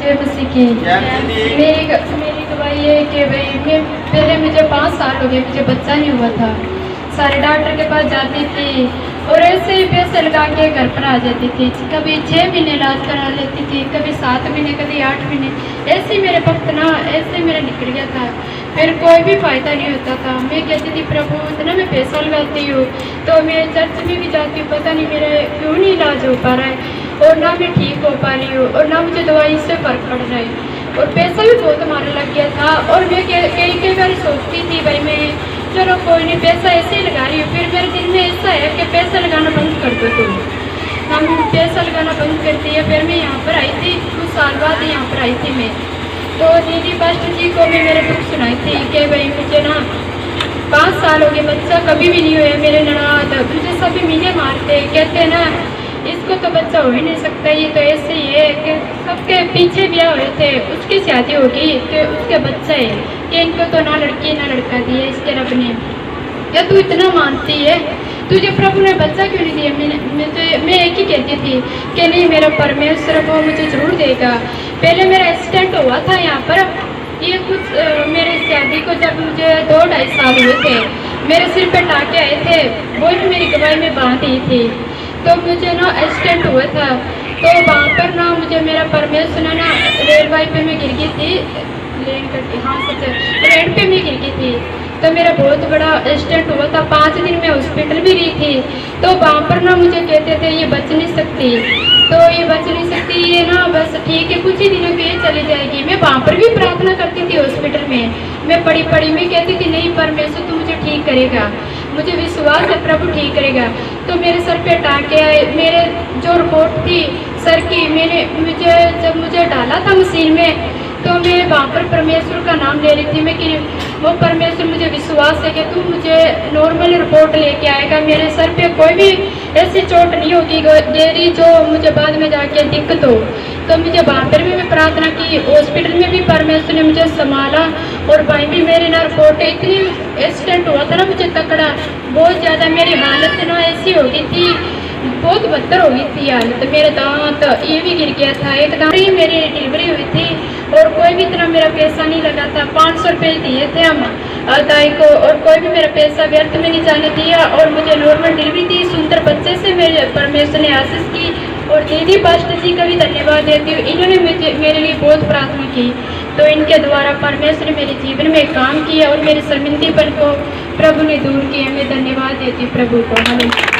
जय मसीह की। मेरी गवाही है कि भाई मैं पहले मुझे 5 साल हो गए, मुझे बच्चा नहीं हुआ था। सारे डॉक्टर के पास जाती थी और ऐसे ही पैसे लगा के घर पर आ जाती थी। कभी 6 महीने इलाज करा लेती थी, कभी 7 महीने, कभी 8 महीने। ऐसे ही मेरे वक्त ना ऐसे मेरा निकल गया था, फिर कोई भी फायदा नहीं होता था। मैं कहती थी प्रभु इतना मैं पैसा लगाती हूँ, तो मैं चर्च में भी जाती हूँ, पता नहीं मेरा क्यों नहीं इलाज हो पा रहा है और ना मैं ठीक हो पा रही हूँ और ना मुझे दवाई से फर्क पड़ रहा है और पैसा भी बहुत हमारा लग गया था। और मैं कई बार सोचती थी भाई मैं चलो कोई नहीं, पैसा ऐसे ही लगा रही हूँ। फिर मेरे दिल में ऐसा है कि पैसा लगाना बंद कर दो तुम। हम पैसा लगाना बंद करती है। फिर मैं यहाँ पर आई थी, कुछ साल बाद यहाँ पर आई थी मैं, तो दीदी पास्टर जी को मैं मेरे दुख सुनाई थी कि भाई मुझे ना 5 साल हो गए, बच्चा कभी भी नहीं हुआ। मेरे ननाद मुझे सभी मीने मारते, कहते ना इसको तो बच्चा हो ही नहीं सकता, ये तो ऐसे ही है कि सबके पीछे ब्याह हुए थे, उसकी शादी होगी कि उसके बच्चा है कि इनको तो ना लड़की ना लड़का दिए इसके रब ने। क्या तू इतना मानती है, तुझे प्रभु ने बच्चा क्यों नहीं दिया? मैं एक ही कहती थी कि नहीं मेरा परमेश्वर वो मुझे जरूर देगा। पहले मेरा एक्सीडेंट हुआ था यहाँ पर, ये कुछ मेरे शादी को जब मुझे 2-2.5 साल हुए थे, मेरे सिर पे टाके आए थे, वो भी मेरी गवाही में बांध दी थी। तो मुझे ना एक्सीडेंट हुआ था, तो वहाँ पर ना मुझे मेरा परमेश्वर ना रेलवे पे मैं गिर गई थी, ट्रेन पे मैं गिर गई थी। तो मेरा बहुत बड़ा एक्सीडेंट हुआ था, 5 दिन में हॉस्पिटल भी रही थी। तो वहाँ पर ना मुझे कहते थे ये बच नहीं सकती, तो ये बच नहीं सकती, ये ना बस ठीक है कुछ ही दिनों के लिए चली जाएगी। मैं वहाँ पर भी प्रार्थना करती थी हॉस्पिटल में, मैं पड़ी मैं कहती थी नहीं परमेश्वर तू मुझे ठीक करेगा, मुझे विश्वास है प्रभु ठीक करेगा। तो मेरे सर पे टाके आए, मेरे जो रिपोर्ट थी सर की, जब मुझे डाला था मशीन में, तो मैं वहाँ पर परमेश्वर का नाम ले रही थी मैं कि वो परमेश्वर मुझे विश्वास है कि तू मुझे नॉर्मल रिपोर्ट लेके आएगा, मेरे सर पे कोई भी ऐसी चोट नहीं होगी गहरी जो मुझे बाद में जाके दिक्कत हो। तो मुझे वहाँ पर भी मैं प्रार्थना की, हॉस्पिटल में भी परमेश्वर ने मुझे संभाला। और भाई भी मेरी ना रिपोर्ट इतनी एक्सीडेंट हुआ था ना मुझे तकड़ा, बहुत ज़्यादा मेरी हालत ना ऐसी हो गई थी, बहुत बदतर हो गई थी हालत। मेरे दांत ये भी गिर गया था, एक दांत ही मेरी डिलीवरी हुई थी और कोई भी इतना मेरा पैसा नहीं लगा था। 500 रुपये दिए थे हम दाई को और कोई भी मेरा पैसा व्यर्थ में नहीं जाने दिया और मुझे नॉर्मल डिलीवरी थी। सुंदर बच्चे से मेरे परमेश्वर ने आशीष की और दीदी पास्टर जी का भी धन्यवाद देती हूँ, इन्होंने मेरे लिए बहुत प्रार्थना की। तो इनके द्वारा परमेश्वर ने मेरे जीवन में काम किया और मेरे शर्मिंदगीपन को प्रभु ने दूर किया। मैं धन्यवाद देती हूँ प्रभु को।